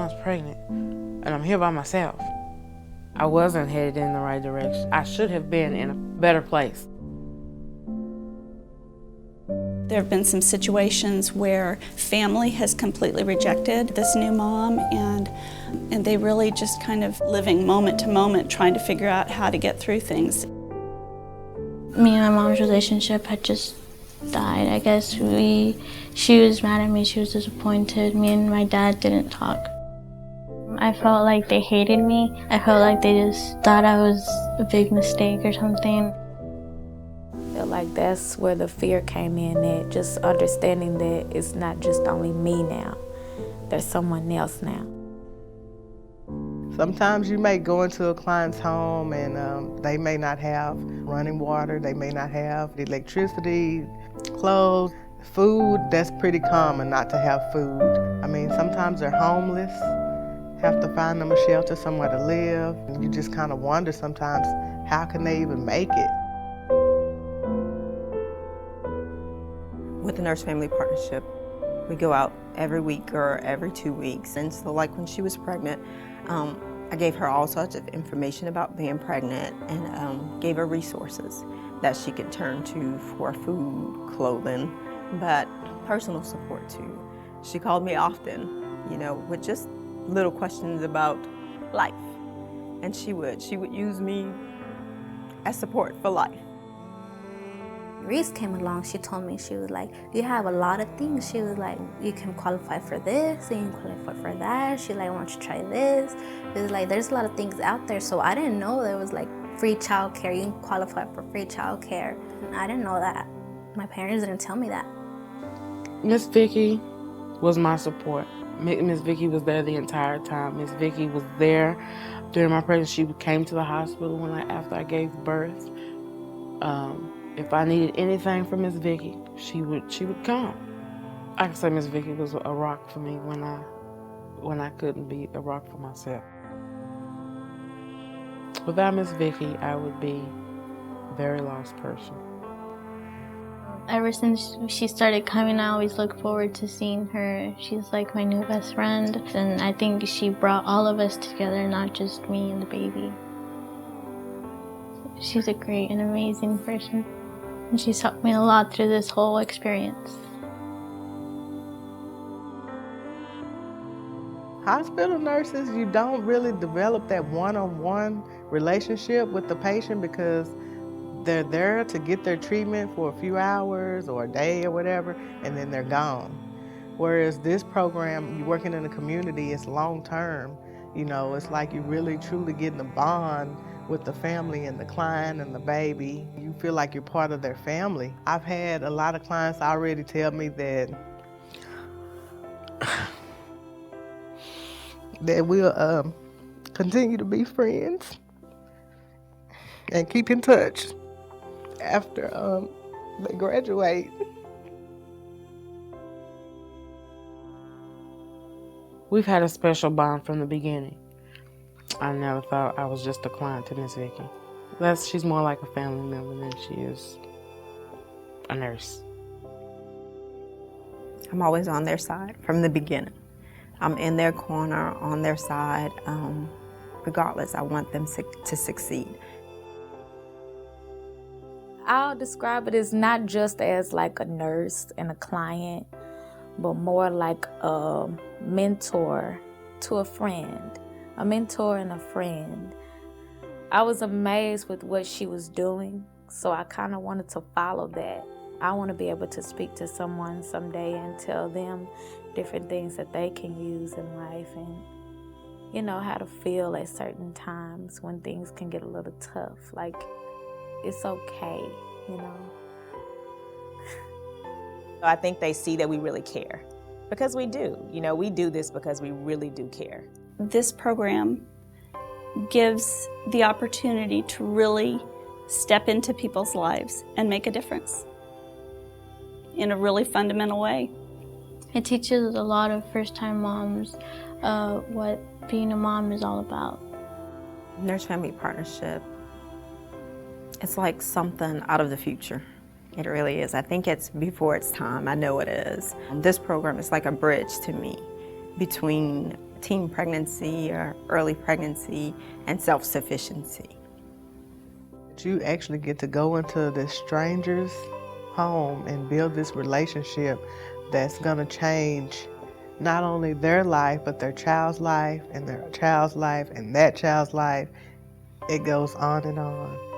months pregnant, and I'm here by myself. I wasn't headed in the right direction. I should have been in a better place. There have been some situations where family has completely rejected this new mom, and they really just kind of living moment to moment, trying to figure out how to get through things. Me and my mom's relationship had just died. I guess she was mad at me, she was disappointed. Me and my dad didn't talk. I felt like they hated me. I felt like they just thought I was a big mistake or something. I feel like that's where the fear came in, that just understanding that it's not just only me now, there's someone else now. Sometimes you may go into a client's home and they may not have running water, they may not have electricity, clothes, food. That's pretty common not to have food. I mean, sometimes they're homeless, have to find them a shelter, somewhere to live. And you just kind of wonder sometimes, how can they even make it? With the Nurse Family Partnership, we go out every week or every 2 weeks. And so like when she was pregnant, I gave her all sorts of information about being pregnant and gave her resources that she could turn to for food, clothing, but personal support too. She called me often, you know, with just little questions about life. And she would use me as support for life. REESE came along, she told me, she was like, you have a lot of things. She was like, you can qualify for this, and you can qualify for that. She like, why don't you try this? It was like, there's a lot of things out there. So I didn't know there was like free childcare. You can qualify for free childcare. And I didn't know that. My parents didn't tell me that. Miss Vicky was my support. Miss Vicky was there the entire time. Miss Vicky was there during my pregnancy. She came to the hospital after I gave birth. If I needed anything from Miss Vicky, she would come. I can say Miss Vicky was a rock for me when I couldn't be a rock for myself. Without Miss Vicky, I would be a very lost person. Ever since she started coming, I always look forward to seeing her. She's like my new best friend, and I think she brought all of us together, not just me and the baby. She's a great and amazing person, and she's helped me a lot through this whole experience. Hospital nurses, you don't really develop that one-on-one relationship with the patient because they're there to get their treatment for a few hours or a day or whatever, and then they're gone. Whereas this program, you're working in the community, it's long-term. You know, it's like you're really truly getting a bond with the family and the client and the baby. You feel like you're part of their family. I've had a lot of clients already tell me that we'll continue to be friends and keep in touch after they graduate. We've had a special bond from the beginning. I never thought I was just a client to Miss Vicky. She's more like a family member than she is a nurse. I'm always on their side from the beginning. I'm in their corner, on their side. Regardless, I want them to succeed. I'll describe it as not just as like a nurse and a client, but more like a mentor to a friend, a mentor and a friend. I was amazed with what she was doing, so I kind of wanted to follow that. I want to be able to speak to someone someday and tell them different things that they can use in life, and you know, how to feel at certain times when things can get a little tough. Like, it's okay, you know. I think they see that we really care, because we do. You know, we do this because we really do care. This program gives the opportunity to really step into people's lives and make a difference in a really fundamental way. It teaches a lot of first-time moms what being a mom is all about. Nurse Family Partnership, it's like something out of the future. It really is. I think it's before its time. I know it is. This program is like a bridge to me between teen pregnancy or early pregnancy and self-sufficiency. You actually get to go into this stranger's home and build this relationship that's going to change not only their life, but their child's life and their child's life and that child's life. It goes on and on.